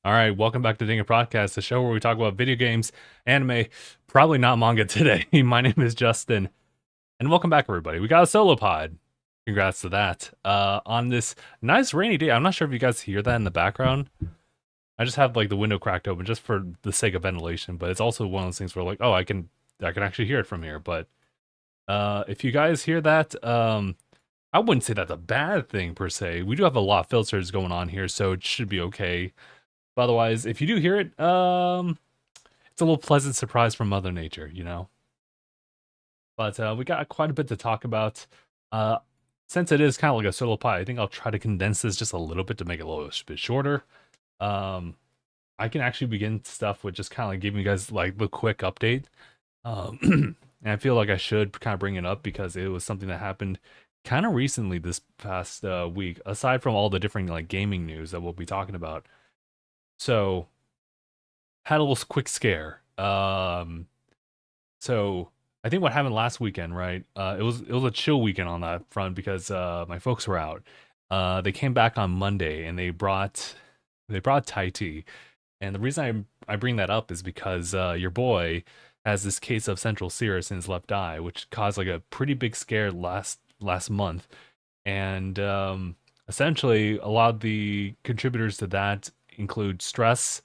All right, welcome back to DangIT Prodcast, the show where we talk about video games, anime, probably not manga today. My name is Justin, and welcome back, everybody. We got a solo pod. Congrats to that. On this nice rainy day, I'm not sure if you guys hear that in the background. I just have like the window cracked open just for the sake of ventilation, but it's also one of those things where like, oh, I can actually hear it from here. But if you guys hear that, I wouldn't say that's a bad thing per se. We do have a lot of filters going on here, so it should be okay. But otherwise, if you do hear it, it's a little pleasant surprise from Mother Nature, you know? But we got quite a bit to talk about. Since it is kind of like a solo pie, I think I'll try to condense this just a little bit to make it a little bit shorter. I can actually begin stuff with just kind of like giving you guys like the quick update. And I feel like I should kind of bring it up because it was something that happened kind of recently this past week, aside from all the different like gaming news that we'll be talking about. So, had a little quick scare. So I think what happened last weekend, right? It was a chill weekend on that front because my folks were out. They came back on Monday and they brought Thai tea. And the reason I bring that up is because your boy has this case of central serous in his left eye, which caused like a pretty big scare last month. And essentially, a lot of the contributors to that include stress,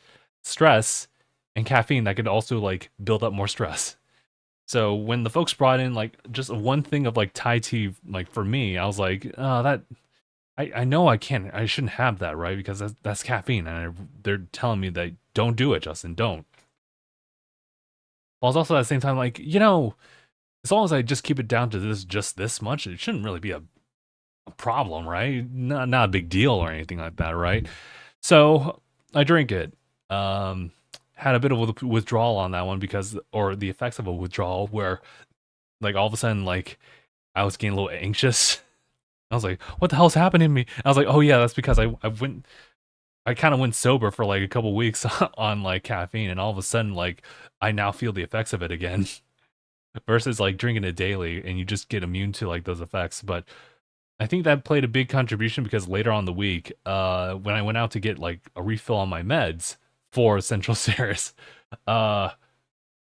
and caffeine that could also like build up more stress. So when the folks brought in like just one thing of like Thai tea, like for me, I was like, oh, that I know I shouldn't have that, right? Because that's caffeine, and they're telling me that don't do it, Justin, don't. While I was also at the same time like, as long as I just keep it down to this much, it shouldn't really be a problem, right? Not a big deal or anything like that, right? So I drink it. Had a bit of a withdrawal on that one or the effects of a withdrawal where like all of a sudden like I was getting a little anxious. I was like, what the hell's happening to me? I was like, oh yeah, that's because I kind of went sober for like a couple weeks on like caffeine, and all of a sudden like I now feel the effects of it again versus like drinking it daily and you just get immune to like those effects. But I think that played a big contribution because later on the week, when I went out to get like a refill on my meds for central serous, I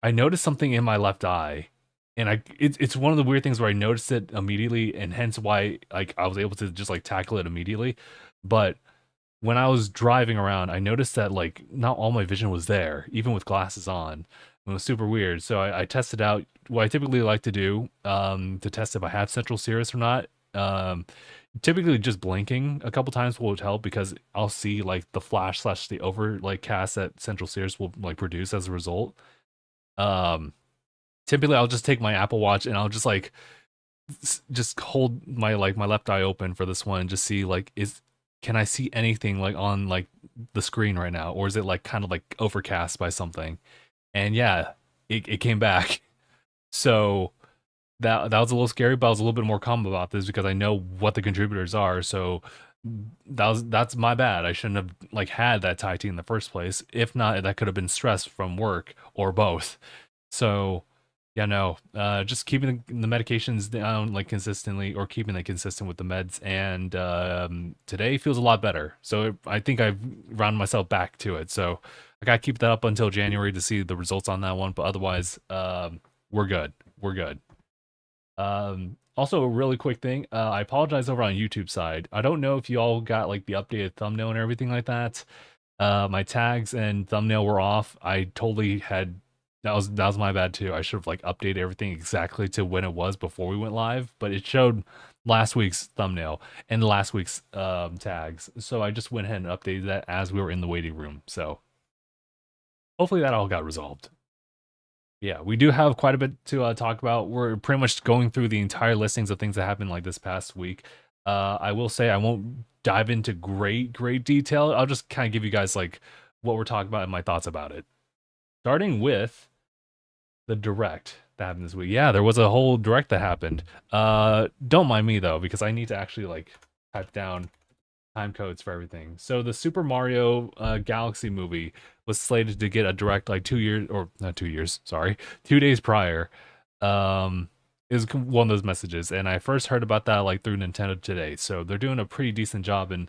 noticed something in my left eye, and it's one of the weird things where I noticed it immediately, and hence why like I was able to just like tackle it immediately. But when I was driving around, I noticed that like not all my vision was there, even with glasses on. It was super weird. So I tested out what I typically like to do to test if I have central serous or not. Typically just blinking a couple times will help because I'll see like the flash slash the over like cast that central serous will like produce as a result. Typically I'll just take my Apple Watch and I'll just like just hold my my left eye open for this one and just see like can I see anything like on like the screen right now, or is it like kind of like overcast by something? And yeah, it came back. So that was a little scary, but I was a little bit more calm about this because I know what the contributors are. So that's my bad. I shouldn't have like had that Thai tea in the first place. If not, that could have been stress from work or both. So yeah, no, just keeping the medications down like consistently, or keeping it consistent with the meds. And today feels a lot better. So I think I've rounded myself back to it. So I gotta keep that up until January to see the results on that one. But otherwise, we're good. We're good. Also a really quick thing, I apologize over on YouTube side. I don't know if you all got like the updated thumbnail and everything like that. My tags and thumbnail were off. I totally had that was my bad too. I should have like updated everything exactly to when it was before we went live, but it showed last week's thumbnail and last week's tags. So I just went ahead and updated that as we were in the waiting room. So hopefully that all got resolved. Yeah, we do have quite a bit to talk about. We're pretty much going through the entire listings of things that happened like this past week. I will say I won't dive into great detail. I'll just kind of give you guys like what we're talking about and my thoughts about it. Starting with the direct that happened this week. Yeah, there was a whole direct that happened. Don't mind me though, because I need to actually like type down time codes for everything. So the Super Mario Galaxy movie was slated to get a direct like 2 years, or not 2 years, sorry, 2 days prior. Is one of those messages, and I first heard about that like through Nintendo today. So they're doing a pretty decent job in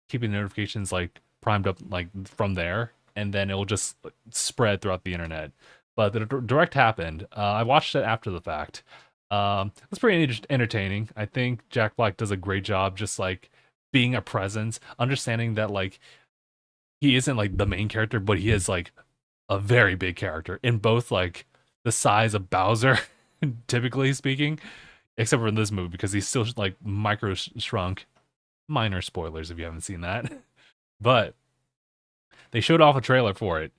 keeping notifications like primed up like from there. and then it'll just spread throughout the internet. But the direct happened. I watched it after the fact. It's pretty entertaining. I think Jack Black does a great job just like being a presence, understanding that like he isn't like the main character, but he is like a very big character in both like the size of Bowser, typically speaking, except for in this movie because he's still like micro shrunk. Minor spoilers if you haven't seen that, but they showed off a trailer for it,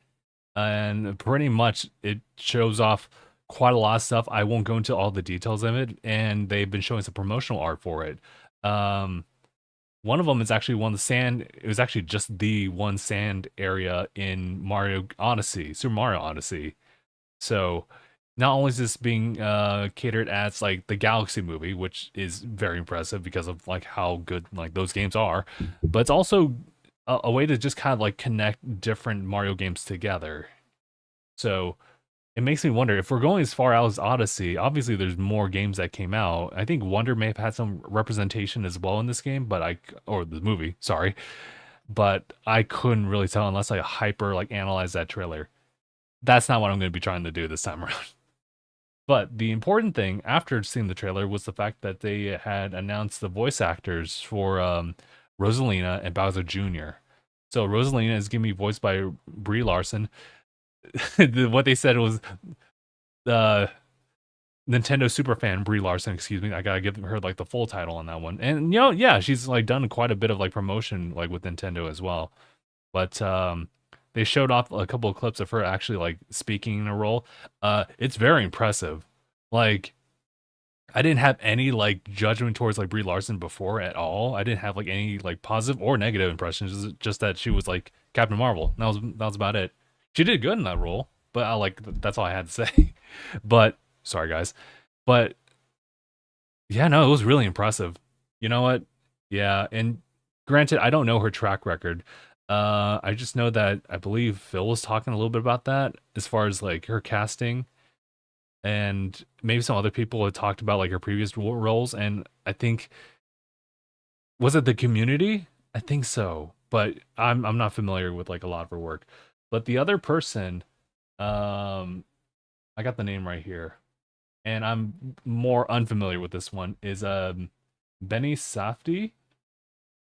and pretty much it shows off quite a lot of stuff. I won't go into all the details of it, and they've been showing some promotional art for it. One of them is actually one of the sand. It was actually just the one sand area in Mario Odyssey, Super Mario Odyssey. So not only is this being catered as like the Galaxy movie, which is very impressive because of like how good like those games are, but it's also a way to just kind of like connect different Mario games together. So it makes me wonder if we're going as far out as Odyssey. Obviously, there's more games that came out. I think Wonder may have had some representation as well in this game, or the movie, sorry, but I couldn't really tell unless I hyper like analyze that trailer. That's not what I'm going to be trying to do this time around. But the important thing after seeing the trailer was the fact that they had announced the voice actors for Rosalina and Bowser Jr. So Rosalina is going to be voiced by Brie Larson. What they said was Nintendo superfan Brie Larson, excuse me. I gotta give her like the full title on that one. And you know, yeah, she's like done quite a bit of like promotion like with Nintendo as well. But they showed off a couple of clips of her actually like speaking in a role. It's very impressive. Like I didn't have any like judgment towards like Brie Larson before at all. I didn't have like any like positive or negative impressions. Just that she was like Captain Marvel. That was about it. She did good in that role, but I like that's all I had to say. But sorry guys. But yeah, no, it was really impressive. You know what? Yeah, and granted, I don't know her track record. I just know that I believe Phil was talking a little bit about that as far as like her casting, and maybe some other people had talked about like her previous roles. And I think was it The Community? I think so, but I'm not familiar with like a lot of her work. But the other person, I got the name right here, and I'm more unfamiliar with this one. Is Benny Safdie?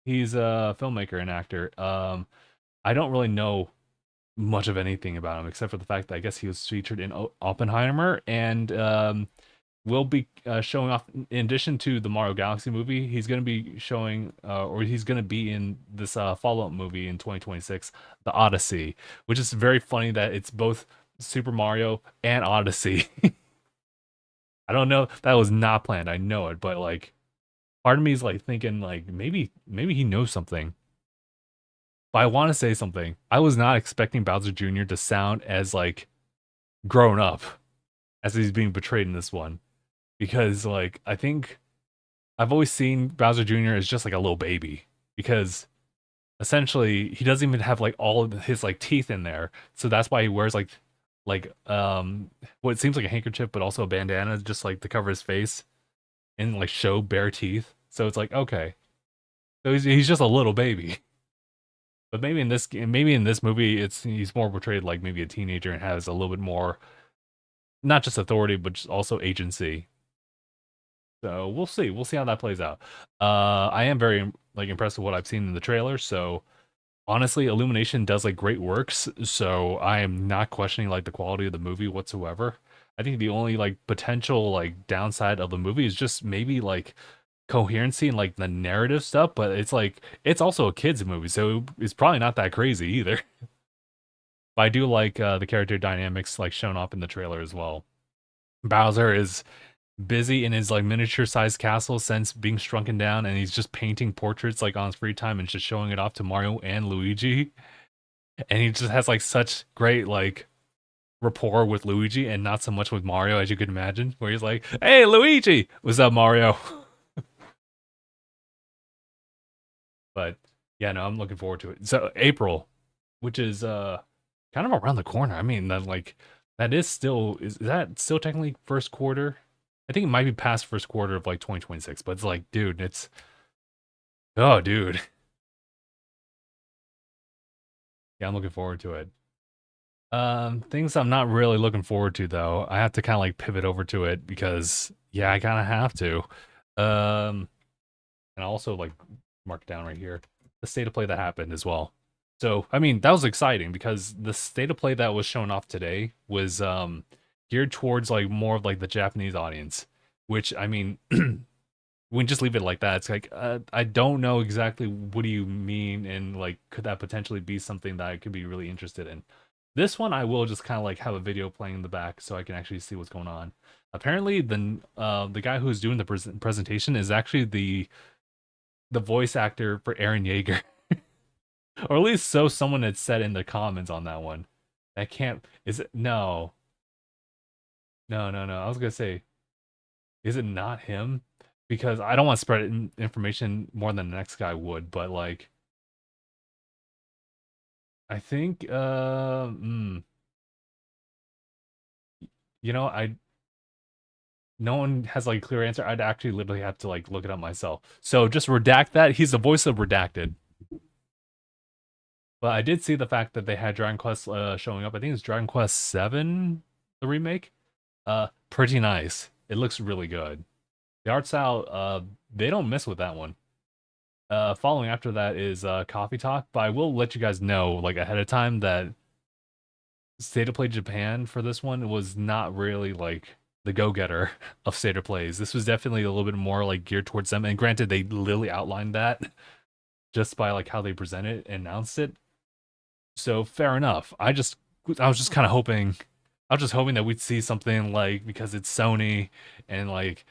He's a filmmaker and actor. I don't really know much of anything about him except for the fact that I guess he was featured in Oppenheimer and will be showing off in addition to the Mario Galaxy movie. He's going to be showing or he's going to be in this follow-up movie in 2026, The Odyssey, which is very funny that it's both Super Mario and Odyssey. I don't know, that was not planned. I know it, but like part of me is like thinking like maybe he knows something. But I want to say something. I was not expecting Bowser Jr. to sound as like grown up as he's being portrayed in this one, because like I think I've always seen Bowser Jr. as just like a little baby, because essentially he doesn't even have like all of his like teeth in there, so that's why he wears like what seems like a handkerchief but also a bandana just like to cover his face and like show bare teeth. So it's like okay, so he's just a little baby. But maybe in this movie, he's more portrayed like maybe a teenager and has a little bit more, not just authority, but just also agency. So we'll see. We'll see how that plays out. I am very like impressed with what I've seen in the trailer. So honestly, Illumination does like great works. So I am not questioning like the quality of the movie whatsoever. I think the only like potential like downside of the movie is just maybe like coherency and like the narrative stuff, but it's like it's also a kids movie, so it's probably not that crazy either. But I do like the character dynamics like shown up in the trailer as well. Bowser is busy in his like miniature sized castle since being shrunken down, and he's just painting portraits like on his free time and just showing it off to Mario and Luigi. And he just has like such great like rapport with Luigi and not so much with Mario, as you could imagine, where he's like, "Hey Luigi, what's up, Mario?" But yeah, no, I'm looking forward to it. So April, which is kind of around the corner. I mean, that like that is that still technically first quarter? I think it might be past first quarter of like 2026, but it's like, dude, it's oh dude. Yeah, I'm looking forward to it. Things I'm not really looking forward to though. I have to kind of like pivot over to it because yeah, I kind of have to. Um, and I also like mark it down right here the state of play that happened as well. So I mean that was exciting because the state of play that was shown off today was geared towards like more of like the Japanese audience, which I mean we can just leave it like that. It's like I don't know exactly what do you mean, and like could that potentially be something that I could be really interested in. This one I will just kind of like have a video playing in the back so I can actually see what's going on. Apparently, the guy who's doing the presentation is actually the voice actor for Aaron Yeager, or at least so someone had said in the comments on that one. That can't is it? No, no. I was gonna say, is it not him? Because I don't want to spread information more than the next guy would, but like I think you know, I no one has like a clear answer. I'd actually literally have to like look it up myself. So just redact that. He's the voice of Redacted. But I did see the fact that they had Dragon Quest showing up. I think it's Dragon Quest 7, the remake. Pretty nice. It looks really good. The art style, they don't miss with that one. Following after that is Coffee Talk, but I will let you guys know like ahead of time that State of Play Japan for this one was not really like the go-getter of State of Plays. This was definitely a little bit more like geared towards them. And granted, they literally outlined that just by like how they present it and announced it. So fair enough. I was just kind of hoping I was just hoping that we'd see something like because it's Sony and like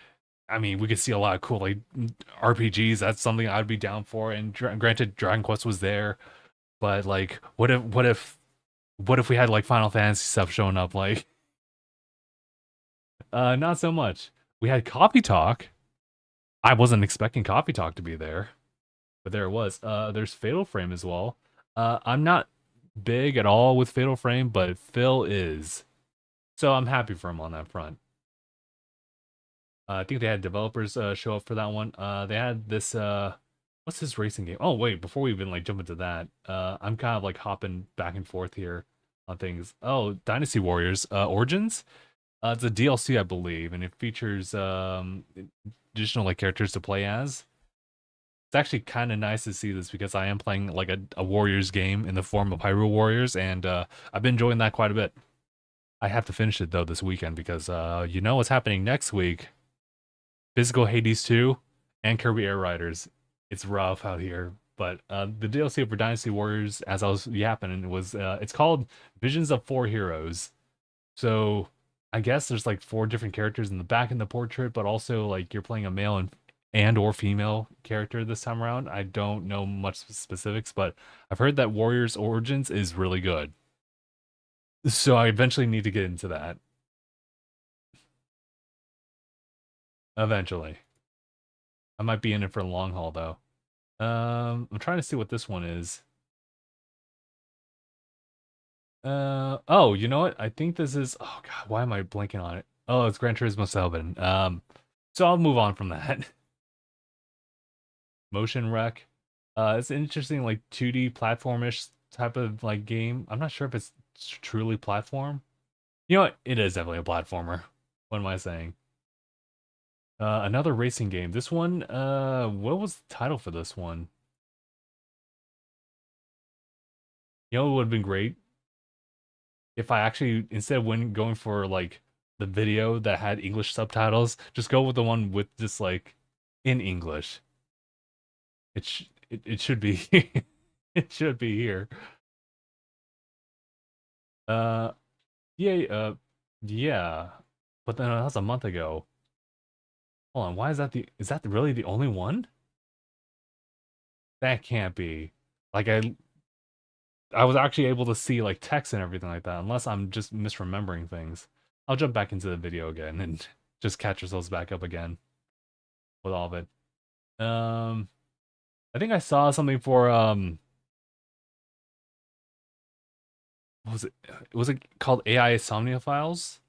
I mean we could see a lot of cool like RPGs. That's something I'd be down for. And granted, Dragon Quest was there, but like what if we had like Final Fantasy stuff showing up? Like, not so much. We had Coffee Talk. I wasn't expecting Coffee Talk to be there, but there it was. There's Fatal Frame as well. I'm not big at all with Fatal Frame, but Phil is, so I'm happy for him on that front. I think they had developers show up for that one. They had this what's his racing game? Oh wait, before we even like jump into that, I'm kind of like hopping back and forth here on things. Oh, Dynasty Warriors Origins. It's a DLC, I believe, and it features additional like characters to play as. It's actually kind of nice to see this because I am playing like a Warriors game in the form of Hyrule Warriors, and I've been enjoying that quite a bit. I have to finish it though this weekend because you know what's happening next week. Physical Hades 2 and Kirby Air Riders. It's rough out here, but the DLC for Dynasty Warriors, as I was yapping, was it's called Visions of Four Heroes. So I guess there's like four different characters in the back in the portrait, but also like you're playing a male and or female character this time around. I don't know much specifics, but I've heard that Warriors Origins is really good. So I eventually need to get into that. Eventually. I might be in it for the long haul though. I'm trying to see what this one is. Oh, you know what? I think this is oh god, why am I blanking on it? Oh, it's Gran Turismo 7. So I'll move on from that. Motion Wreck. It's an interesting like 2D platformish type of like game. I'm not sure if it's truly platform. You know what? It is definitely a platformer. What am I saying? Another racing game. This one, what was the title for this one? You know, it would have been great if I actually instead of going for like the video that had English subtitles, just go with the one with just like in English. It should be it should be here. Uh yeah, yeah. But then that was a month ago. Hold on, why is that really the only one? That can't be. Like I was actually able to see like text and everything like that, unless I'm just misremembering things. I'll jump back into the video again and just catch ourselves back up again with all of it. I think I saw something for what was it? Was it called AI Somnia Files?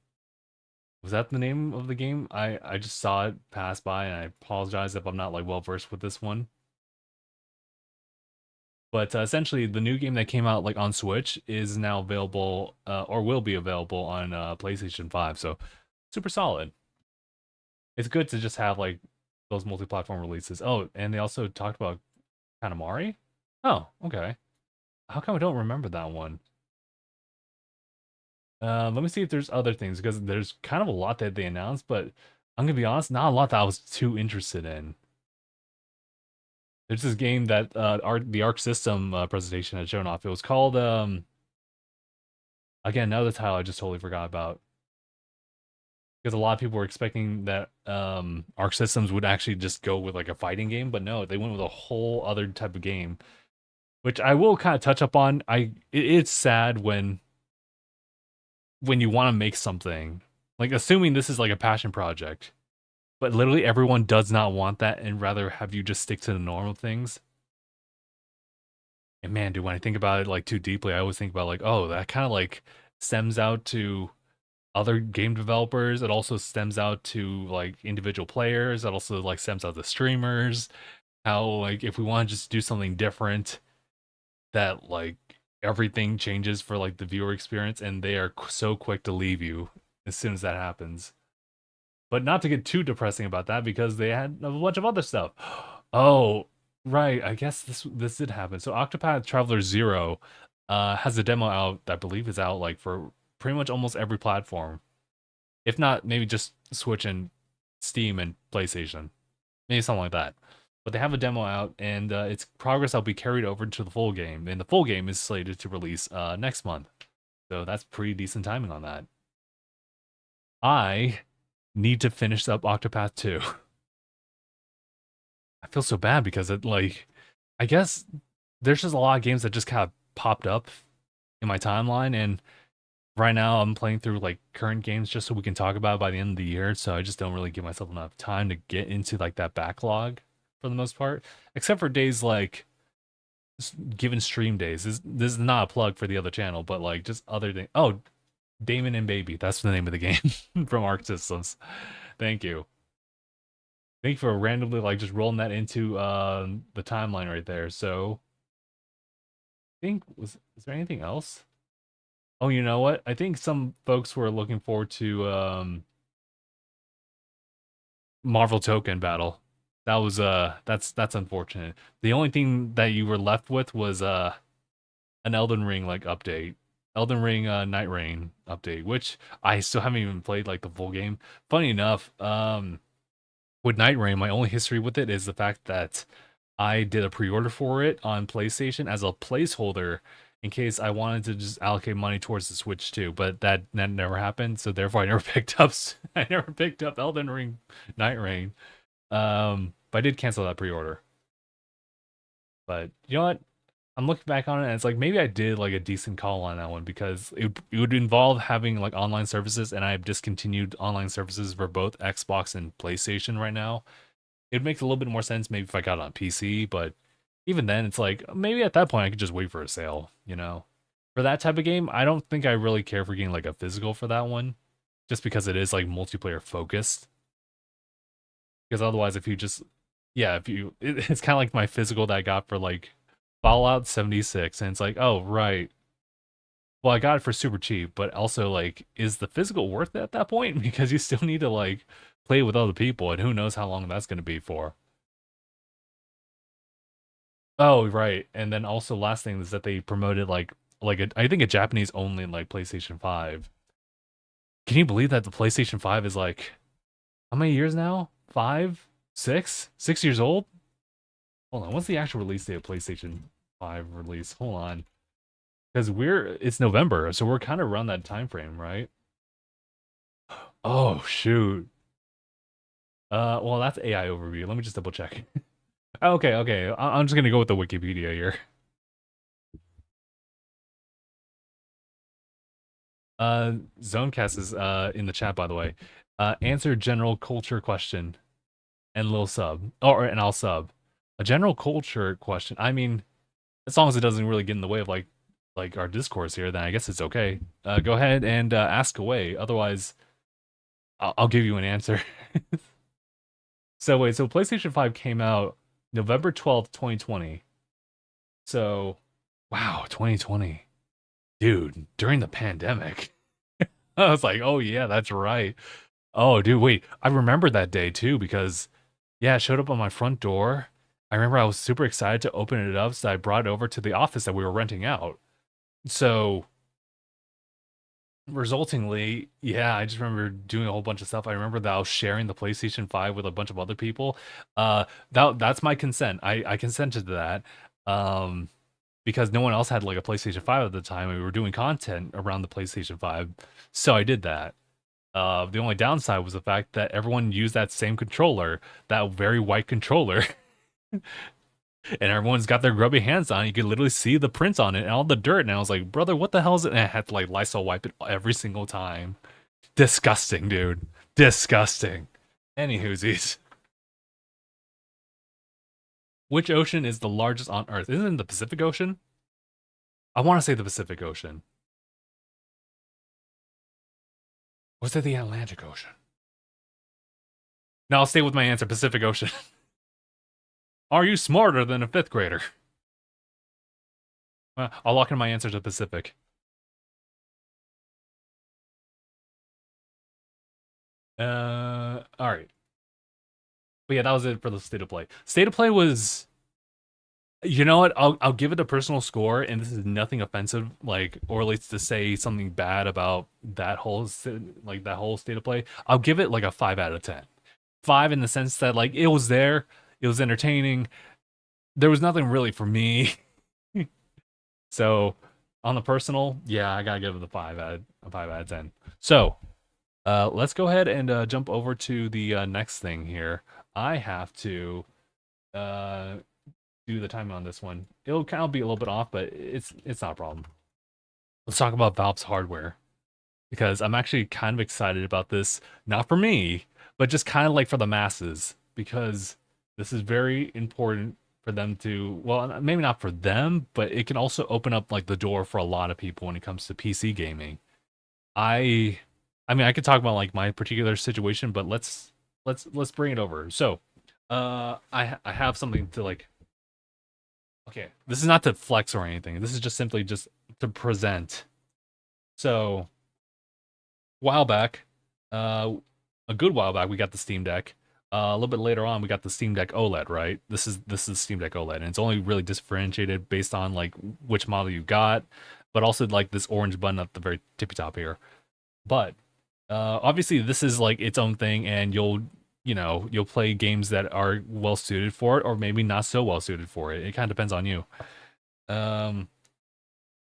Was that the name of the game? I just saw it pass by and I apologize if I'm not like well versed with this one. But essentially, the new game that came out like on Switch is now available, or will be available on PlayStation 5. So super solid. It's good to just have like those multi-platform releases. Oh, and they also talked about Katamari. Oh, okay. How come I don't remember that one? Let me see if there's other things because there's kind of a lot that they announced, but I'm gonna be honest, not a lot that I was too interested in. There's this game that the Arc System presentation had shown off. It was called again, another title I just totally forgot about because a lot of people were expecting that Arc Systems would actually just go with like a fighting game, but no, they went with a whole other type of game, which I will kind of touch up on. It's sad when you want to make something, like assuming this is like a passion project, but literally everyone does not want that and rather have you just stick to the normal things. And man, dude, when I think about it like too deeply, I always think about like, oh, that kind of like stems out to other game developers. It also stems out to like individual players. It also like stems out to streamers. How like if we want to just do something different, that like everything changes for like the viewer experience, and they are so quick to leave you as soon as that happens. But not to get too depressing about that because they had a bunch of other stuff. Oh, right. I guess this did happen. So Octopath Traveler 0 has a demo out that I believe is out like for pretty much almost every platform. If not, maybe just Switch and Steam and PlayStation. Maybe something like that. But they have a demo out, and its progress will be carried over to the full game. And the full game is slated to release next month. So that's pretty decent timing on that. I need to finish up Octopath 2. I feel so bad because it like I guess there's just a lot of games that just kind of popped up in my timeline, and right now I'm playing through like current games just so we can talk about it by the end of the year, so I just don't really give myself enough time to get into like that backlog for the most part, except for days like given stream days. This is not a plug for the other channel, but like just other things. Oh, Damon and Baby, that's the name of the game from Arc Systems. Thank you. Thank you for randomly like just rolling that into the timeline right there. So I think is there anything else? Oh, you know what? I think some folks were looking forward to Marvel Token Battle. That was that's unfortunate. The only thing that you were left with was an Elden Ring like update. Elden Ring Night Rain update, which I still haven't even played like the full game. Funny enough, with Night Rain, my only history with it is the fact that I did a pre-order for it on PlayStation as a placeholder in case I wanted to just allocate money towards the Switch too, but that never happened. So therefore, I never picked up I never picked up Elden Ring Night Rain. But I did cancel that pre-order. But you know what? I'm looking back on it and it's like maybe I did like a decent call on that one because it would involve having like online services, and I've discontinued online services for both Xbox and PlayStation right now. It makes a little bit more sense maybe if I got it on PC, but even then it's like maybe at that point I could just wait for a sale, you know. For that type of game, I don't think I really care for getting like a physical for that one just because it is like multiplayer focused. Because otherwise if you just yeah, if you it's kind of like my physical that I got for like Fallout 76, and it's like, "Oh, right. Well, I got it for super cheap, but also like is the physical worth it at that point because you still need to like play with other people, and who knows how long that's going to be for." Oh, right. And then also last thing is that they promoted I think a Japanese only like PlayStation 5. Can you believe that the PlayStation 5 is like how many years now? 5? 6? 6 years old? Hold on. What's the actual release date of PlayStation 5 release? Hold on. Because it's November, so we're kind of around that time frame, right? Oh shoot. Well that's AI overview. Let me just double check. Okay, okay. I'm just gonna go with the Wikipedia here. Zonecast is in the chat by the way. Answer general culture question and little sub. Or and I'll sub. A general culture question. I mean, as long as it doesn't really get in the way of like our discourse here, then I guess it's okay. Go ahead and ask away. Otherwise, I'll give you an answer. So wait, so PlayStation 5 came out November 12th, 2020. So, wow, 2020, dude, during the pandemic. I was like, oh yeah, that's right. Oh, dude, wait, I remember that day too because yeah, it showed up on my front door. I remember I was super excited to open it up, so I brought it over to the office that we were renting out. So resultingly, yeah, I just remember doing a whole bunch of stuff. I remember that I was sharing the PlayStation 5 with a bunch of other people. That's my consent. I consented to that. Um, because no one else had like a PlayStation 5 at the time, and we were doing content around the PlayStation 5. So I did that. The only downside was the fact that everyone used that same controller, that very white controller, and everyone's got their grubby hands on it. You could literally see the prints on it and all the dirt. And I was like, brother, what the hell is it? And I had to like Lysol wipe it every single time. Disgusting, dude. Disgusting. Anywhoosies. Which ocean is the largest on Earth? Isn't it the Pacific Ocean? I want to say the Pacific Ocean. Or is it the Atlantic Ocean? No, I'll stay with my answer, Pacific Ocean. Are you smarter than a fifth grader? I'll lock in my answer to Pacific. All right. But yeah, that was it for the state of play. State of play was, you know what? I'll give it a personal score, and this is nothing offensive, like or relates to say something bad about that whole like that whole state of play. I'll give it like a 5 out of 10. 5 in the sense that like it was there, it was entertaining. There was nothing really for me. So on the personal, yeah, I gotta give it a 5 out of 10. So let's go ahead and jump over to the next thing here. I have to uh, do the timing on this one. It'll kind of be a little bit off, but it's not a problem. Let's talk about Valve's hardware because I'm actually kind of excited about this. Not for me, but just kind of like for the masses because this is very important for them to. Well, maybe not for them, but it can also open up like the door for a lot of people when it comes to PC gaming. I I mean, I could talk about like my particular situation, but let's bring it over. So, I have something to like. Okay, this is not to flex or anything. This is just simply just to present. So, while back, uh, a good while back, we got the Steam Deck. A little bit later on, we got the Steam Deck OLED. Right? This is Steam Deck OLED, and it's only really differentiated based on like which model you got, but also like this orange button at the very tippy top here. But obviously, this is like its own thing, and you'll play games that are well suited for it, or maybe not so well suited for it. It kind of depends on you. Um,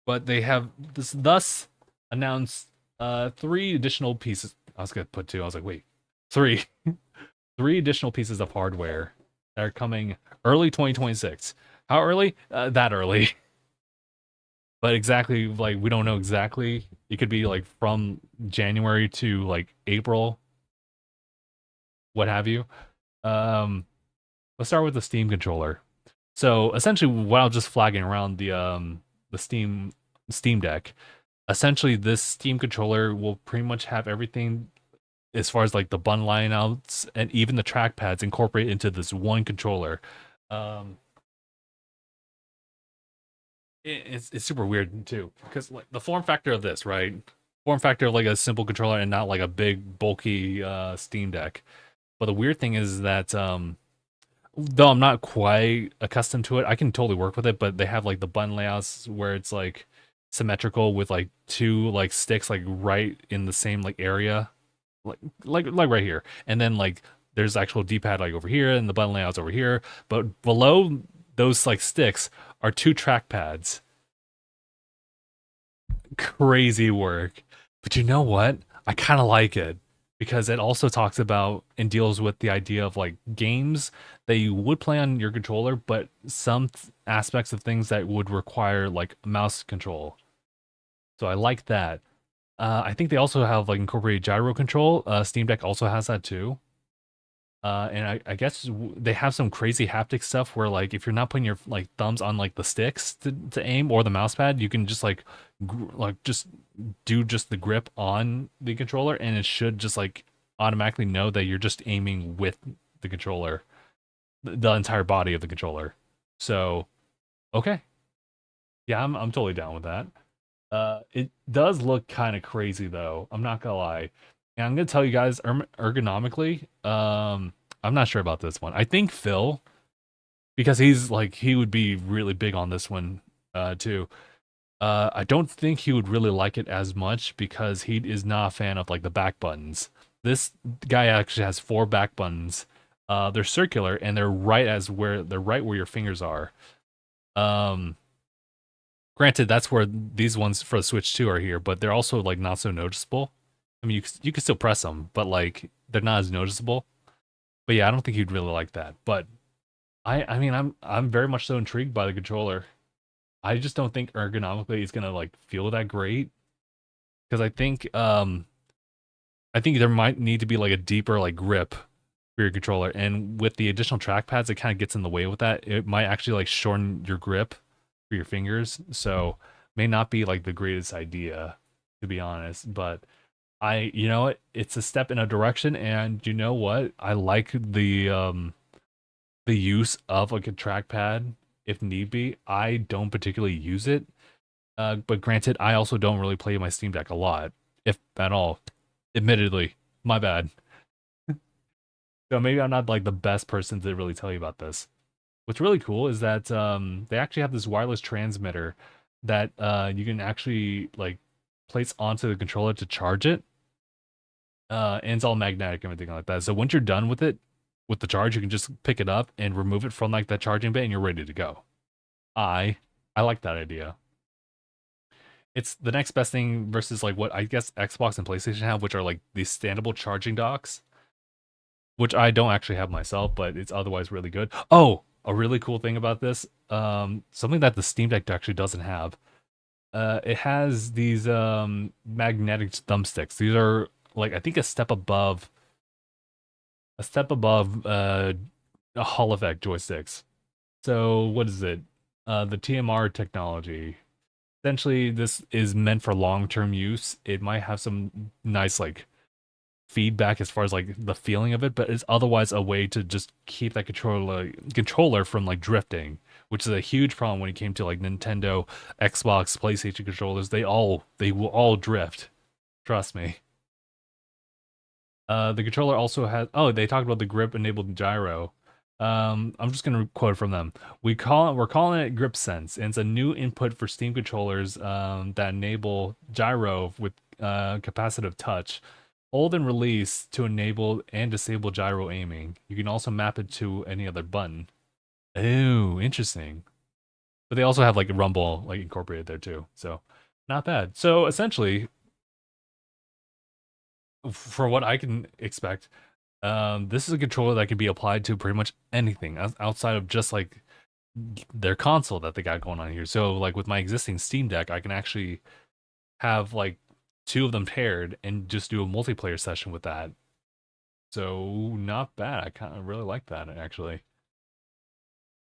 but they have thus announced 3 additional pieces. I was gonna put 2. I was like, wait, 3, 3 additional pieces of hardware that are coming early 2026. How early? That early. But exactly, like we don't know exactly. It could be like from January to like April, what have you. Um, let's start with the Steam controller. So essentially, while just flagging around the Steam Deck, essentially this Steam controller will pretty much have everything as far as like the button lineouts and even the trackpads incorporated into this one controller. Um, it's super weird too because like the form factor of this, right? Form factor of like a simple controller and not like a big bulky Steam Deck. But the weird thing is that though I'm not quite accustomed to it, I can totally work with it. But they have like the button layouts where it's like symmetrical with like 2 like sticks like right in the same like area, like right here, and then like there's actual D-pad like over here and the button layouts over here. But below those like sticks are 2 trackpads. Crazy work. But you know what? I kind of like it because it also talks about and deals with the idea of like games that you would play on your controller, but some aspects of things that would require like mouse control. So I like that. I think they also have like incorporated gyro control. Steam Deck also has that too. And I guess they have some crazy haptic stuff where like if you're not putting your like thumbs on like the sticks to aim or the mouse pad, you can just like like just do just the grip on the controller, and it should just like automatically know that you're just aiming with the controller, the entire body of the controller. So okay. Yeah, I'm totally down with that. It does look kind of crazy though. I'm not gonna lie, and I'm gonna tell you guys ergonomically. I'm not sure about this one. I think Phil, because he's like he would be really big on this one, too. I don't think he would really like it as much because he is not a fan of like the back buttons. This guy actually has four back buttons. They're circular and they're right where your fingers are. Um, Granted, that's where these ones for the Switch 2 are here, but they're also like not so noticeable. I mean, you can still press them, but like they're not as noticeable. But yeah, I don't think he'd really like that. But I mean, I'm very much so intrigued by the controller. I just don't think ergonomically it's gonna like feel that great because I think there might need to be like a deeper like grip for your controller, and with the additional trackpads, it kind of gets in the way with that. It might actually like shorten your grip for your fingers, so may not be like the greatest idea to be honest. But you know what, it's a step in a direction, and you know what, I like the use of like a trackpad if need be. I don't particularly use it, but granted, I also don't really play my Steam Deck a lot, if at all. Admittedly, my bad. So maybe I'm not like the best person to really tell you about this. What's really cool is that they actually have this wireless transmitter that you can actually like place onto the controller to charge it. And it's all magnetic and everything like that. So once you're done with it, with the charge, you can just pick it up and remove it from like that charging bay, and you're ready to go. I I like that idea. It's the next best thing versus like what I guess Xbox and PlayStation have, which are like these standable charging docks, which I don't actually have myself, but it's otherwise really good. Oh, a really cool thing about this, something that the Steam Deck actually doesn't have. It has these magnetic thumbsticks. These are like I think a step above a Hall effect joysticks. So what is it? The TMR technology. Essentially, this is meant for long-term use. It might have some nice like feedback as far as like the feeling of it, but it's otherwise a way to just keep that controller from like drifting, which is a huge problem when it came to like Nintendo, Xbox, PlayStation controllers. They will all drift. Trust me. The controller also has. Oh, they talked about the grip-enabled gyro. I'm just gonna quote from them. We're calling it Grip Sense, and it's a new input for Steam controllers that enable gyro with capacitive touch. Hold and release to enable and disable gyro aiming. You can also map it to any other button. Oh, interesting. But they also have like a rumble like incorporated there too, so not bad. So essentially, for what I can expect, this is a controller that can be applied to pretty much anything outside of just like their console that they got going on here. So like with my existing Steam Deck, I can actually have like two of them paired and just do a multiplayer session with that. So not bad. I kind of really like that actually.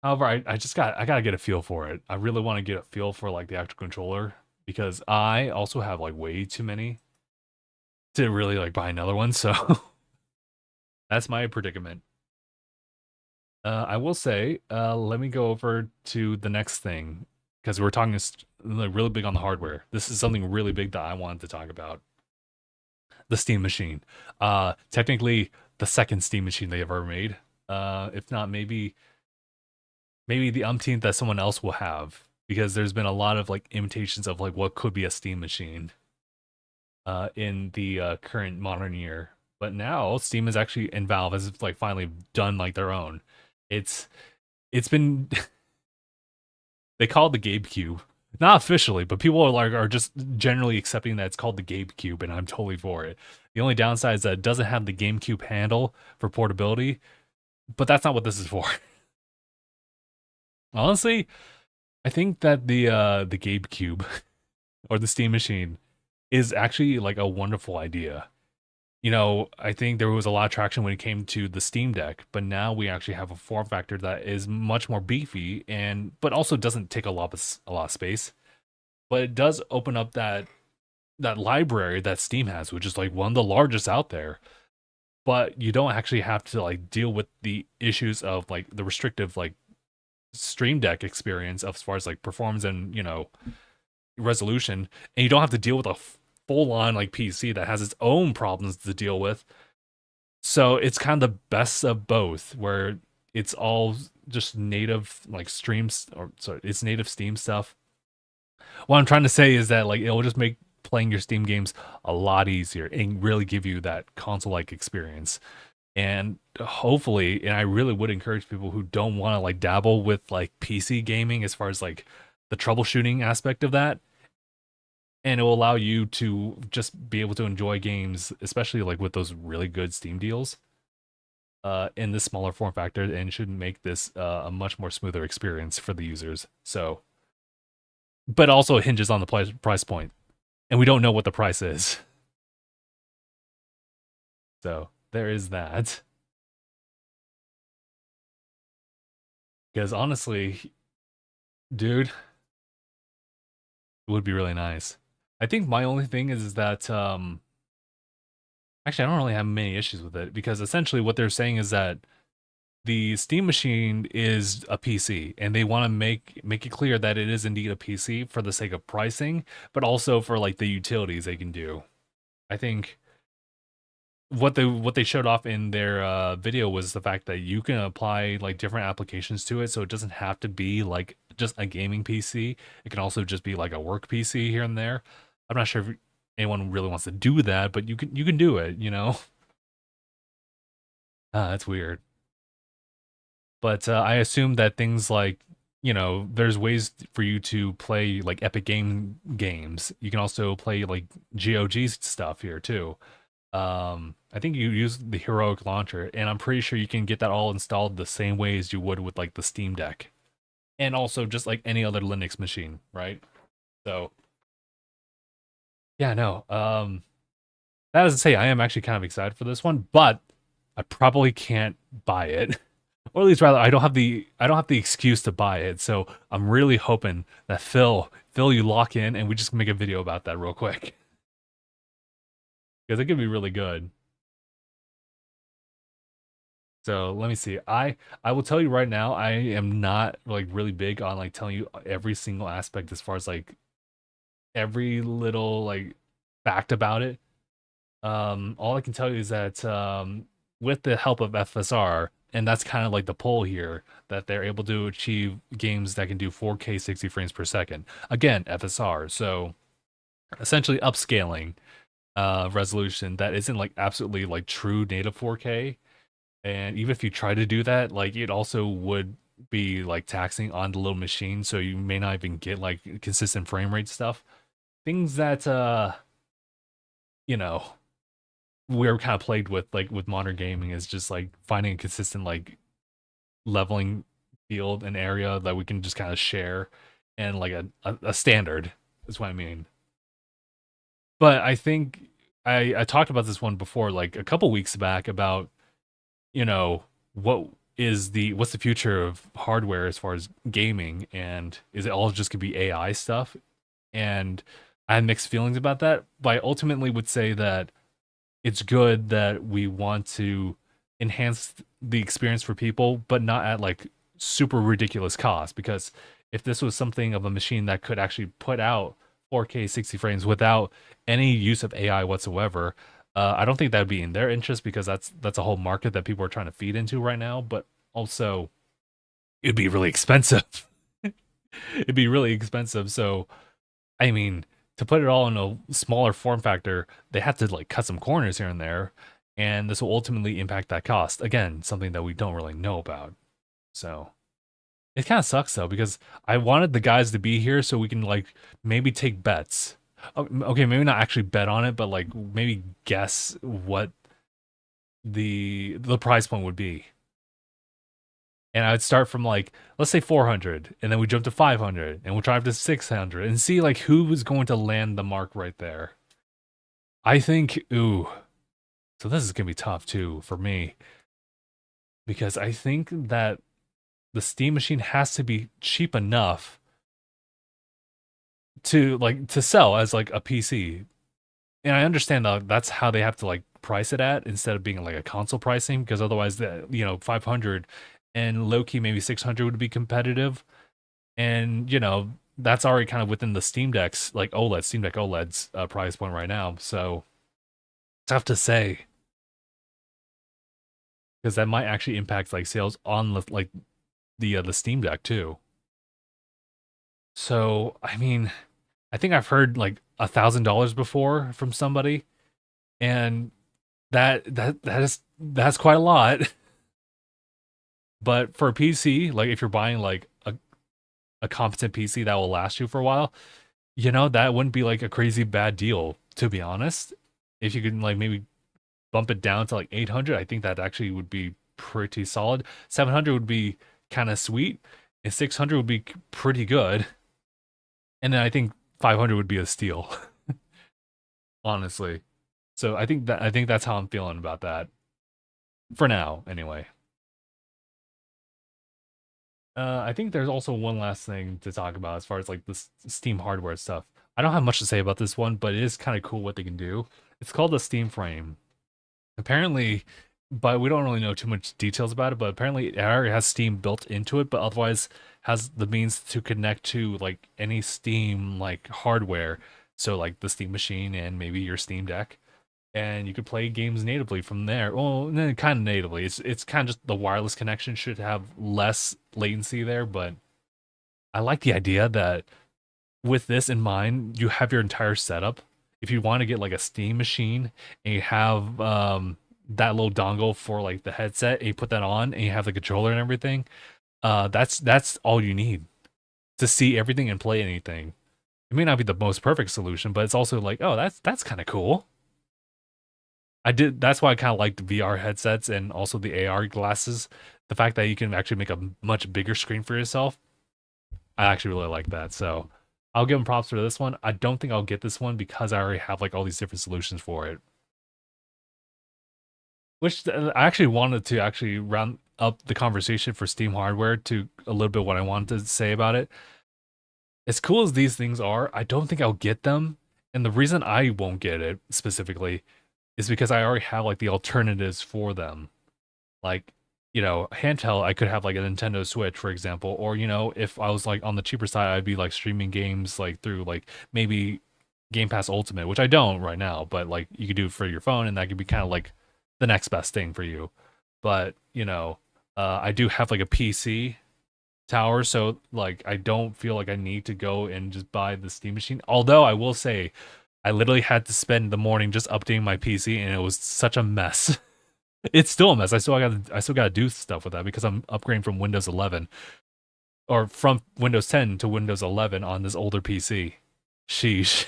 However, I gotta get a feel for it. I really want to get a feel for like the actual controller because I also have like way too many to really like buy another one. So that's my predicament. I will say, let me go over to the next thing because we're talking like, really big on the hardware. This is something really big that I wanted to talk about. The Steam Machine. Technically, the second Steam Machine they ever made. If not, maybe the umpteenth that someone else will have because there's been a lot of like imitations of like what could be a Steam Machine in the current modern year. But now Steam is actually and Valve has like finally done like their own. It's it's been they call it the Gabe Cube. Not officially, but people are just generally accepting that it's called the Gabe Cube, and I'm totally for it. The only downside is that it doesn't have the GameCube handle for portability, but that's not what this is for. Honestly, I think that the Gabe Cube or the Steam Machine is actually like a wonderful idea. You know, I think there was a lot of traction when it came to the Steam Deck, but now we actually have a form factor that is much more beefy and but also doesn't take a lot of space. But it does open up that library that Steam has, which is like one of the largest out there. But you don't actually have to like deal with the issues of like the restrictive like Stream Deck experience as far as like performance and resolution, and you don't have to deal with a full on like PC that has its own problems to deal with. So it's kind of the best of both, where it's all just native like streams, or sorry, it's native Steam stuff. What I'm trying to say is that like it'll just make playing your Steam games a lot easier and really give you that console like experience. And hopefully, and I really would encourage people who don't want to like dabble with like PC gaming as far as like the troubleshooting aspect of that, and it will allow you to just be able to enjoy games, especially like with those really good Steam deals, in this smaller form factor, and should make this a much more smoother experience for the users. So, but also it hinges on the price point, and we don't know what the price is. So there is that. Because honestly, dude, it would be really nice. I think my only thing is that actually I don't really have many issues with it, because essentially what they're saying is that the Steam machine is a PC, and they want to make it clear that it is indeed a PC for the sake of pricing, but also for like the utilities they can do. I think what they showed off in their video was the fact that you can apply like different applications to it, so it doesn't have to be like just a gaming PC. It can also just be like a work PC here and there. I'm not sure if anyone really wants to do that, but you can do it, you know. That's weird. But I assume that things like, there's ways for you to play like Epic games. You can also play like GOG stuff here too. I think you use the Heroic Launcher, and I'm pretty sure you can get that all installed the same way as you would with like the Steam Deck, and also just like any other Linux machine, right? So, yeah, no. That doesn't say I am actually kind of excited for this one, but I probably can't buy it. Or at least rather, I don't have the excuse to buy it. So I'm really hoping that Phil, you lock in and we just make a video about that real quick, because it could be really good. So let me see. I will tell you right now, I am not like really big on like telling you every single aspect as far as like every little like fact about it. All I can tell you is that with the help of FSR, and that's kind of like the pull here, that they're able to achieve games that can do 4K 60 frames per second. Again, FSR. So essentially upscaling resolution that isn't like absolutely like true native 4K. And even if you try to do that, like it also would be like taxing on the little machine, so you may not even get like consistent frame rate stuff. Things that you know, we're kind of plagued with like with modern gaming, is just like finding a consistent like leveling field and area that we can just kind of share, and like a standard is what I mean. But I think I talked about this one before, like a couple weeks back, about what's the future of hardware as far as gaming, and is it all just gonna be AI stuff? And I had mixed feelings about that, but I ultimately would say that it's good that we want to enhance the experience for people, but not at like super ridiculous cost. Because if this was something of a machine that could actually put out 4K 60 frames without any use of AI whatsoever, I don't think that would be in their interest, because that's a whole market that people are trying to feed into right now. But also, it'd be really expensive. It'd be really expensive. So, I mean, to put it all in a smaller form factor, they have to like cut some corners here and there, and this will ultimately impact that cost. Again, something that we don't really know about. So it kind of sucks though, because I wanted the guys to be here so we can like maybe take bets. Okay, maybe not actually bet on it, but like maybe guess what the price point would be. And I would start from like, let's say 400, and then we jump to 500, and we'll try up to 600, and see like who was going to land the mark right there. I think, ooh, so this is gonna be tough too for me, because I think that the Steam machine has to be cheap enough to sell as like a PC. And I understand that's how they have to like price it at, instead of being like a console pricing, because otherwise the 500 and low key maybe 600 would be competitive. And you know, that's already kind of within the Steam Deck's like Steam Deck OLED's price point right now. So tough to say because that might actually impact like sales on the Steam Deck too. So I mean, I think I've heard like $1,000 before from somebody, and that's quite a lot. But for a PC, like if you're buying like a competent PC that will last you for a while, you know, that wouldn't be like a crazy bad deal, to be honest. If you can like maybe bump it down to like 800, I think that actually would be pretty solid. 700 would be kind of sweet, and 600 would be pretty good. And then I think 500 would be a steal, honestly. So I think that's how I'm feeling about that for now, anyway. I think there's also one last thing to talk about as far as like the Steam hardware stuff. I don't have much to say about this one, but it is kind of cool what they can do. It's called the Steam Frame. Apparently, but we don't really know too much details about it, but apparently it already has Steam built into it, but otherwise has the means to connect to like any Steam like hardware. So like the Steam machine and maybe your Steam Deck. And you could play games natively from there. Well, kind of natively. It's kind of just the wireless connection should have less latency there, but I like the idea that with this in mind, you have your entire setup. If you want to get like a Steam machine and you have that little dongle for like the headset and you put that on and you have the controller and everything, that's all you need to see everything and play anything. It may not be the most perfect solution, but it's also like, oh, that's kind of cool. That's why I kind of liked VR headsets and also the AR glasses. The fact that you can actually make a much bigger screen for yourself, I actually really like that. So I'll give them props for this one. I don't think I'll get this one because I already have like all these different solutions for it. Which I actually wanted to actually round up the conversation for Steam hardware to a little bit what I wanted to say about it. As cool as these things are, I don't think I'll get them. And the reason I won't get it specifically is because I already have like the alternatives for them. Like, you know, handheld, I could have like a Nintendo Switch, for example, or you know, if I was like on the cheaper side, I'd be like streaming games like through like maybe Game Pass Ultimate, which I don't right now, but like you could do it for your phone, and that could be kind of like the next best thing for you. But you know, I do have like a PC tower, so like I don't feel like I need to go and just buy the Steam machine. Although I will say, I literally had to spend the morning just updating my PC, and it was such a mess. It's still a mess. I still gotta do stuff with that because I'm upgrading from Windows 11 or from Windows 10 to Windows 11 on this older PC. Sheesh.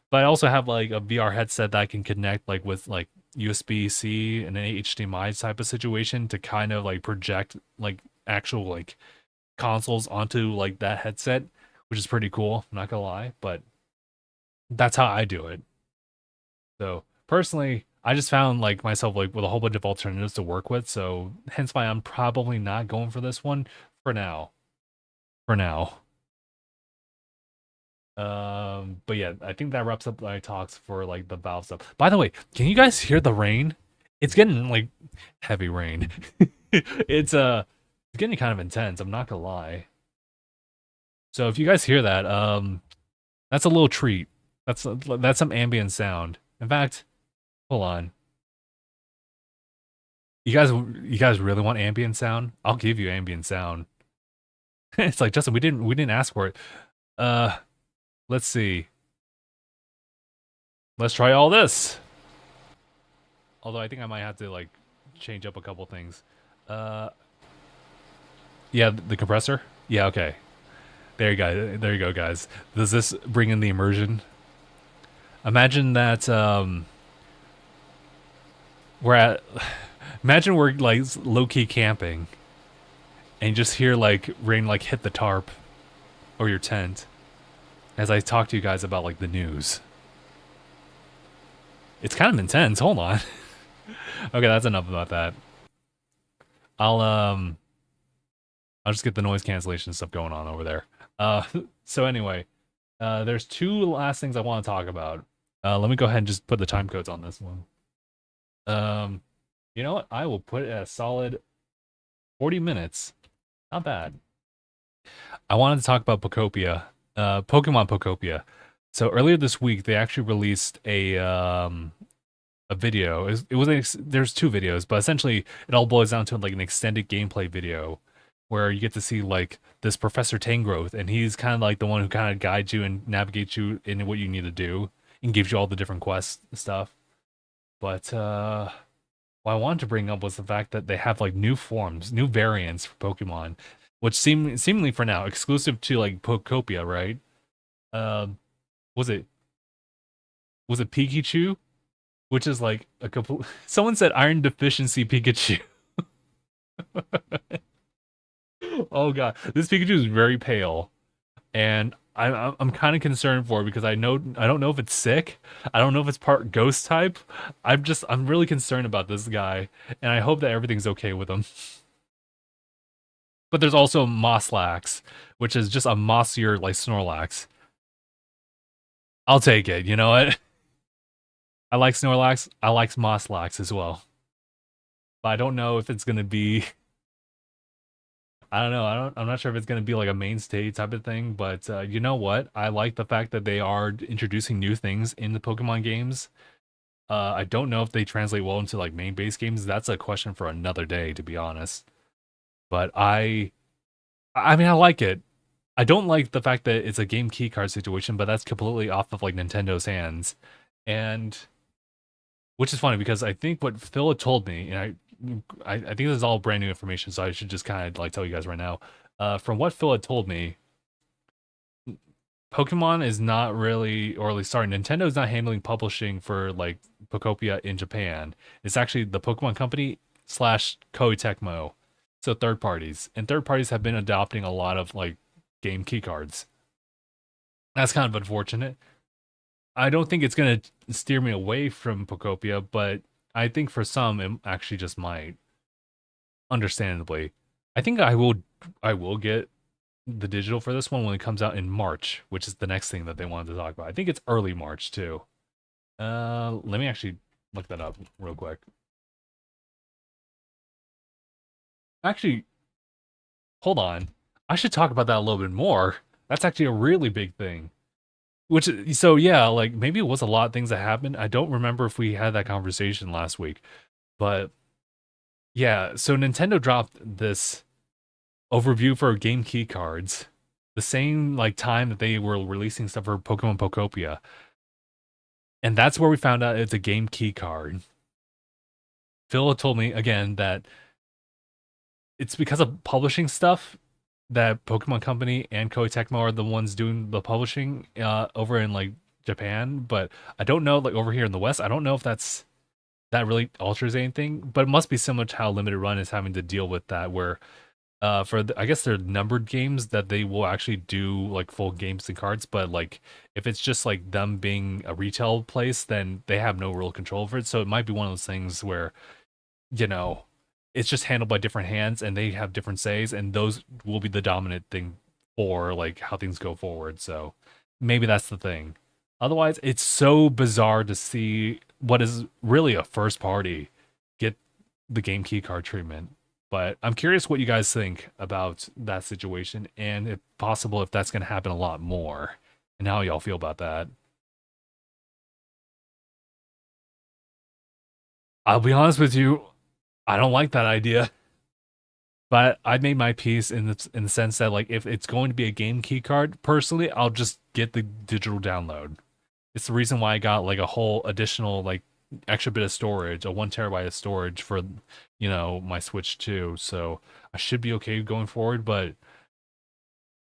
But I also have like a VR headset that I can connect like with like USB-C and an HDMI type of situation to kind of like project like actual like consoles onto like that headset, which is pretty cool. I'm not gonna lie, but that's how I do it. So personally, I just found like myself like with a whole bunch of alternatives to work with. So hence why I'm probably not going for this one for now. For now. But yeah, I think that wraps up my talks for like the Valve stuff. By the way, can you guys hear the rain? It's getting like heavy rain. It's getting kind of intense, I'm not gonna lie. So if you guys hear that, that's a little treat. That's some ambient sound. In fact, hold on. You guys really want ambient sound? I'll give you ambient sound. It's like, Justin, we didn't ask for it. Uh, let's see. Let's try all this. Although I think I might have to like change up a couple things. Uh, yeah, the compressor. Yeah, okay. There you go, guys. Does this bring in the immersion? Imagine that we're at imagine we're like low-key camping and you just hear like rain like hit the tarp or your tent as I talk to you guys about like the news. It's kind of intense. Hold on. Okay, that's enough about that. I'll um I'll just get the noise cancellation stuff going on over there. So anyway, there's two last things I want to talk about. Let me go ahead and just put the time codes on this one. You know what? I will put it at a solid 40 minutes. Not bad. I wanted to talk about Pokopia, Pokemon Pokopia. So earlier this week, they actually released a video. There's two videos, but essentially it all boils down to like an extended gameplay video where you get to see like this Professor Tangrowth, and he's kind of like the one who kind of guides you and navigates you in what you need to do and gives you all the different quests and stuff. But what I wanted to bring up was the fact that they have like new forms, new variants for Pokemon, which seemingly for now exclusive to like Pokopia, right? Um, was it Pikachu, which is like a couple. Someone said iron deficiency Pikachu. Oh god, this Pikachu is very pale, and I'm kind of concerned for it because I don't know if it's sick. I don't know if it's part ghost type. I'm really concerned about this guy, and I hope that everything's okay with him. But there's also Mosslax, which is just a mossier like Snorlax. I'll take it. You know what? I like Snorlax. I like Mosslax as well. But I don't know if it's gonna be. I don't know. I'm not sure if it's gonna be like a mainstay type of thing. But you know what? I like the fact that they are introducing new things in the Pokemon games. I don't know if they translate well into like main base games. That's a question for another day, to be honest. But I mean, I like it. I don't like the fact that it's a game key card situation, but that's completely off of like Nintendo's hands. And which is funny because I think what Phil had told me, and I think this is all brand new information, so I should just kind of like tell you guys right now. From what Phil had told me, Pokemon is not really, or at least sorry, Nintendo is not handling publishing for like Pokopia in Japan. It's actually the Pokemon Company slash Koei Tecmo, so third parties, and third parties have been adopting a lot of like game key cards. That's kind of unfortunate. I don't think it's gonna steer me away from Pokopia, but I think for some it actually just might. Understandably, I think I will get the digital for this one when it comes out in March, which is the next thing that they wanted to talk about. I think it's early March too. Let me actually look that up real quick. Actually, hold on. I should talk about that a little bit more. That's actually a really big thing. Which so yeah, like maybe it was a lot of things that happened. I don't remember if we had that conversation last week, but yeah. So Nintendo dropped this overview for game key cards, the same like time that they were releasing stuff for Pokemon Pokopia, and that's where we found out it's a game key card. Phil told me again that it's because of publishing stuff that Pokemon Company and Koei Tecmo are the ones doing the publishing over in like Japan, but I don't know like over here in the West. I don't know if that really alters anything, but it must be similar to how Limited Run is having to deal with that, where I guess they're numbered games that they will actually do like full games and cards, but like if it's just like them being a retail place, then they have no real control over it. So it might be one of those things where you know it's just handled by different hands and they have different says, and those will be the dominant thing for like how things go forward. So maybe that's the thing. Otherwise, it's so bizarre to see what is really a first party get the game key card treatment. But I'm curious what you guys think about that situation, and if possible, if that's going to happen a lot more, and how y'all feel about that. I'll be honest with you, I don't like that idea. But I made my peace in the sense that like if it's going to be a game key card, personally, I'll just get the digital download. It's the reason why I got like a whole additional like extra bit of storage, a 1 terabyte of storage for my Switch 2. So I should be okay going forward. But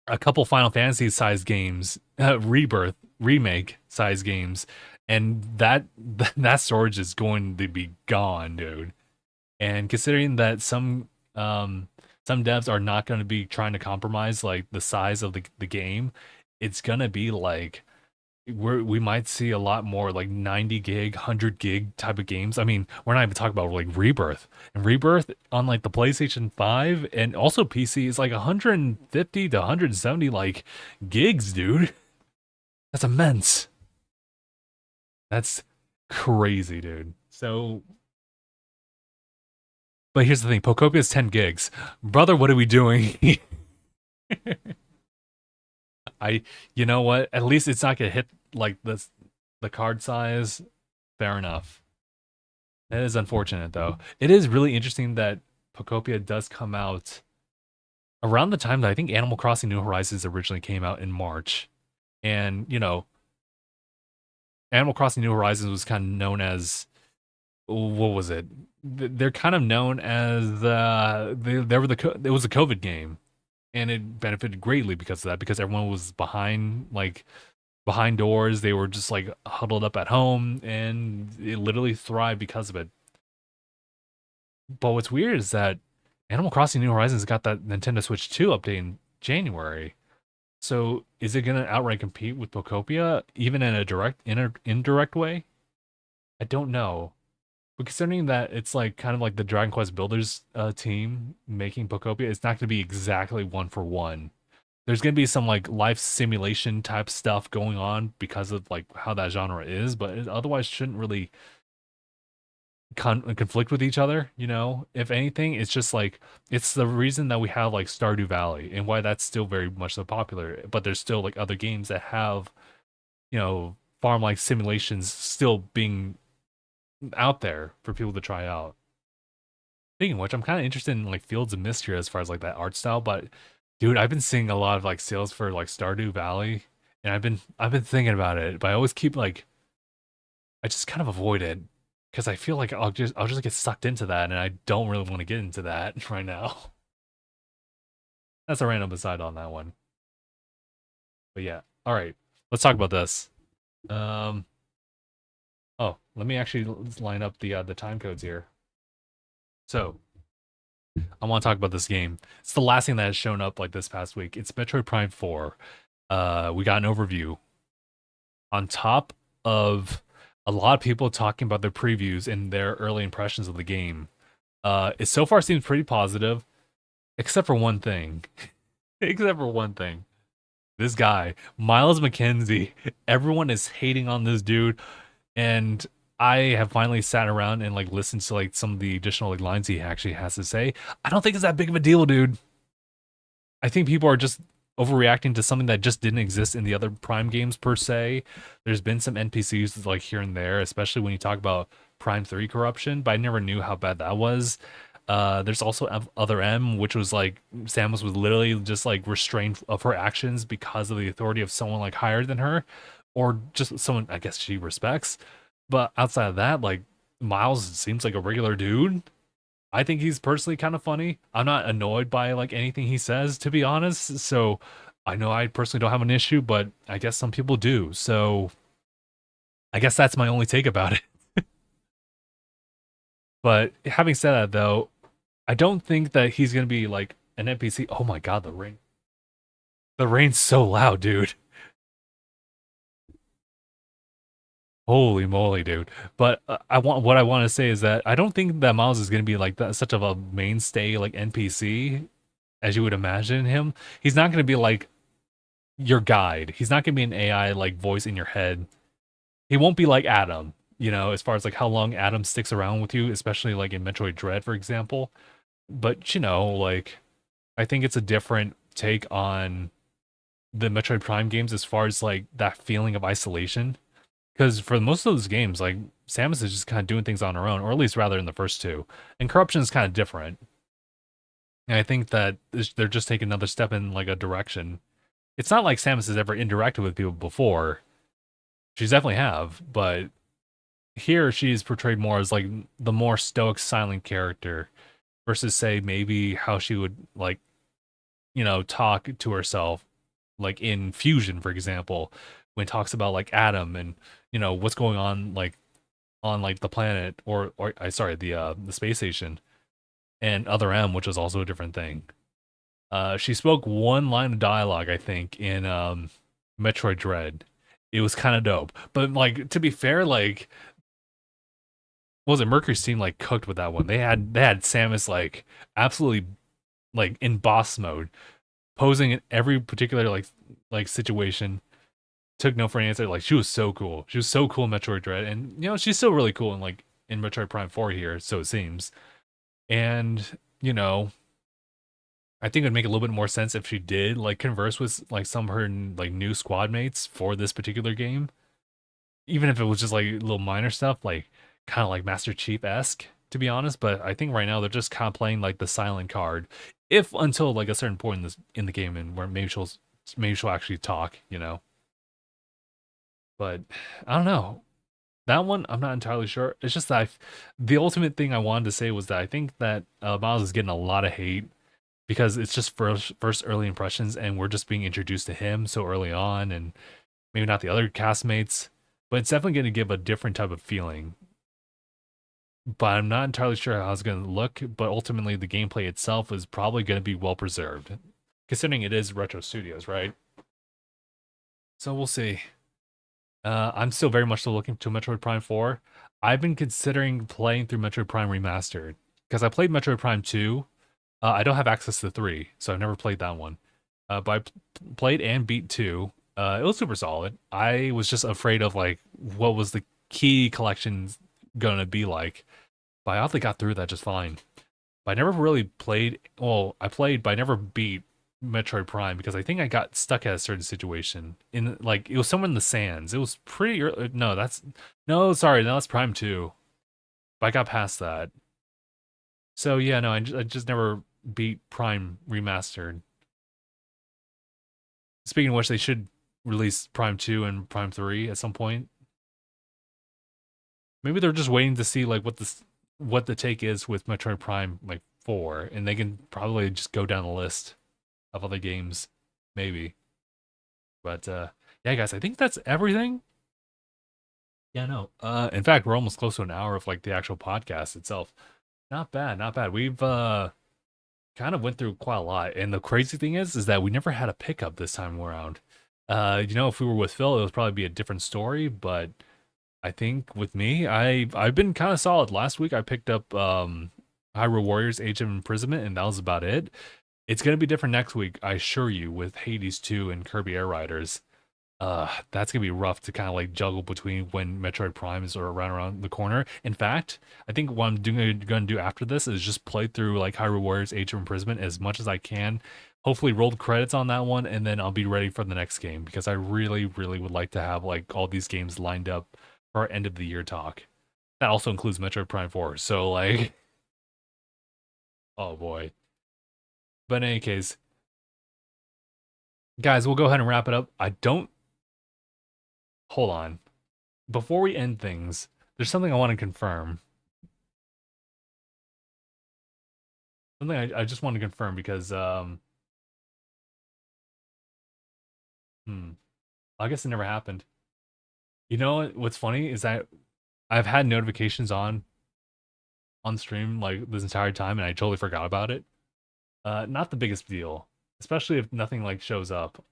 a couple Final Fantasy size games, Rebirth remake size games, and that storage is going to be gone, dude. And considering that some devs are not going to be trying to compromise like the size of the game, it's gonna be like we might see a lot more like 90 gig, 100 gig type of games. I mean, we're not even talking about like Rebirth. And Rebirth on like the PlayStation 5 and also PC is like 150 to 170 like gigs, dude. That's immense. That's crazy, dude. So But here's the thing, Pokopia is 10 gigs. Brother, what are we doing? I, you know what? At least it's not gonna hit like this, the card size. Fair enough. It is unfortunate though. It is really interesting that Pokopia does come out around the time that I think Animal Crossing New Horizons originally came out in March. And, Animal Crossing New Horizons was kind of known as, what was it? They're kind of known as they were it was a COVID game, and it benefited greatly because of that, because everyone was behind doors. They were just like huddled up at home, and it literally thrived because of it. But what's weird is that Animal Crossing New Horizons got that Nintendo Switch 2 update in January. So is it gonna outright compete with Pokopia, even in a indirect way? I don't know. But considering that it's like kind of like the Dragon Quest Builders team making Pokopia, it's not gonna be exactly one for one. There's gonna be some like life simulation type stuff going on because of like how that genre is, but it otherwise shouldn't really conflict with each other. If anything, it's just like it's the reason that we have like Stardew Valley and why that's still very much so popular. But there's still like other games that have farm like simulations still being out there for people to try out. Speaking of which, I'm kind of interested in like Fields of Mystery as far as like that art style. But dude, I've been seeing a lot of like sales for like Stardew Valley, and I've been thinking about it, but I always keep like I just kind of avoid it because I feel like I'll just get sucked into that, and I don't really want to get into that right now. That's a random aside on that one. But yeah, all right, let's talk about this. Um, oh, let me actually line up the time codes here. So I want to talk about this game. It's the last thing that has shown up like this past week. It's Metroid Prime 4. We got an overview on top of a lot of people talking about their previews and their early impressions of the game. It so far seems pretty positive, except for one thing. Except for one thing. This guy, Miles McKenzie, everyone is hating on this dude, and I have finally sat around and like listened to like some of the additional like lines he actually has to say. I don't think it's that big of a deal, dude. I think people are just overreacting to something that just didn't exist in the other Prime games per se. There's been some NPCs like here and there, especially when you talk about Prime 3 corruption, but I never knew how bad that was. There's also Other M, which was like Samus was literally just like restrained of her actions because of the authority of someone like higher than her, or just someone I guess she respects. But outside of that, like Miles seems like a regular dude. I think he's personally kind of funny. I'm not annoyed by like anything he says, to be honest. So I know I personally don't have an issue, but I guess some people do. So I guess that's my only take about it. But having said that, though, I don't think that he's gonna be like an NPC. Oh my god, the rain! The rain's so loud, dude. Holy moly, dude! But what I want to say is that I don't think that Miles is gonna be like that, such of a mainstay like NPC as you would imagine him. He's not gonna be like your guide. He's not gonna be an AI like voice in your head. He won't be like Adam, as far as like how long Adam sticks around with you, especially like in Metroid Dread, for example. But like I think it's a different take on the Metroid Prime games as far as like that feeling of isolation. Because for most of those games, like Samus is just kind of doing things on her own, or at least rather in the first two. And Corruption is kind of different. And I think that they're just taking another step in like a direction. It's not like Samus has ever interacted with people before. She's definitely have, but here she's portrayed more as like the more stoic, silent character versus say maybe how she would like, talk to herself, like in Fusion, for example, when it talks about like Adam and what's going on like the planet or I sorry the space station, and Other M, which is also a different thing. She spoke one line of dialogue, I think, in Metroid Dread. It was kind of dope. But like to be fair, like what was it, Mercury's team like cooked with that one. They had Samus like absolutely like in boss mode, posing in every particular like situation. Took no for an answer. Like she was so cool. She was so cool in Metroid Dread, and she's still really cool in like in Metroid Prime 4 here, so it seems. And, you know, I think it would make a little bit more sense if she did like converse with like some of her like new squad mates for this particular game, even if it was just like little minor stuff, like kind of like Master Chief esque, to be honest. But I think right now they're just kind of playing like the silent card, if until like a certain point in the game, and where maybe she'll actually talk, you know. But I don't know. That one, I'm not entirely sure. It's just that the ultimate thing I wanted to say was that I think that Miles is getting a lot of hate because it's just first early impressions, and we're just being introduced to him so early on, and maybe not the other castmates. But it's definitely going to give a different type of feeling. But I'm not entirely sure how it's going to look. But ultimately, the gameplay itself is probably going to be well preserved, considering it is Retro Studios, right? So we'll see. I'm still very much still looking to Metroid Prime 4. I've been considering playing through Metroid Prime Remastered because I played Metroid Prime 2. I don't have access to 3, so I've never played that one. But I played and beat 2. It was super solid. I was just afraid of like what was the key collections gonna be like. But I oddly got through that just fine. But I never really played. Well, I played, but I never beat Metroid Prime because I think I got stuck at a certain situation in like it was somewhere in the sands. It was pretty early. No, sorry, no, that's Prime 2. But I got past that. So yeah, no, I just never beat Prime Remastered. Speaking of which, they should release Prime 2 and Prime 3 at some point. Maybe they're just waiting to see like what the take is with Metroid Prime like 4, and they can probably just go down the list of other games, maybe. But yeah, guys, I think that's everything. Yeah, no. In fact, we're almost close to an hour of like the actual podcast itself. Not bad, not bad. We've kind of went through quite a lot, and the crazy thing is that we never had a pickup this time around. If we were with Phil, it would probably be a different story, but I think with me, I've been kind of solid. Last week I picked up Hyrule Warriors Age of Imprisonment, and that was about it. It's gonna be different next week, I assure you, with Hades 2 and Kirby Air Riders. That's gonna be rough to kind of like juggle between when Metroid Prime is around the corner. In fact, I think what I'm gonna do after this is just play through like Hyrule Warriors Age of Imprisonment as much as I can. Hopefully roll the credits on that one, and then I'll be ready for the next game because I really, really would like to have like all these games lined up for our end of the year talk. That also includes Metroid Prime 4. So like, oh boy. But in any case, guys, we'll go ahead and wrap it up. I don't hold on. Before we end things, there's something I want to confirm. Something I just want to confirm because hmm, I guess it never happened. You know what's funny is that I've had notifications on stream like this entire time, and I totally forgot about it. Not the biggest deal, especially if nothing like shows up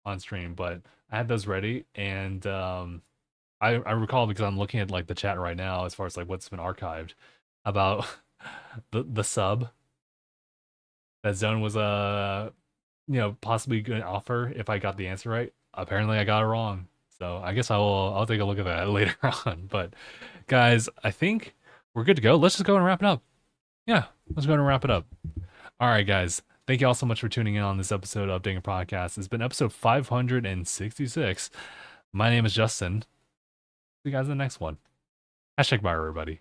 on stream, but I had those ready, and I recall because I'm looking at like the chat right now as far as like what's been archived about the sub that Zone was possibly going to offer if I got the answer right. Apparently I got it wrong. So I guess I'll take a look at that later on. But guys, I think we're good to go. Let's just go and wrap it up. Yeah, let's go and wrap it up. All right, guys. Thank you all so much for tuning in on this episode of DangIT Prodcast. It's been episode 566. My name is Justin. See you guys in the next one. #bye, everybody.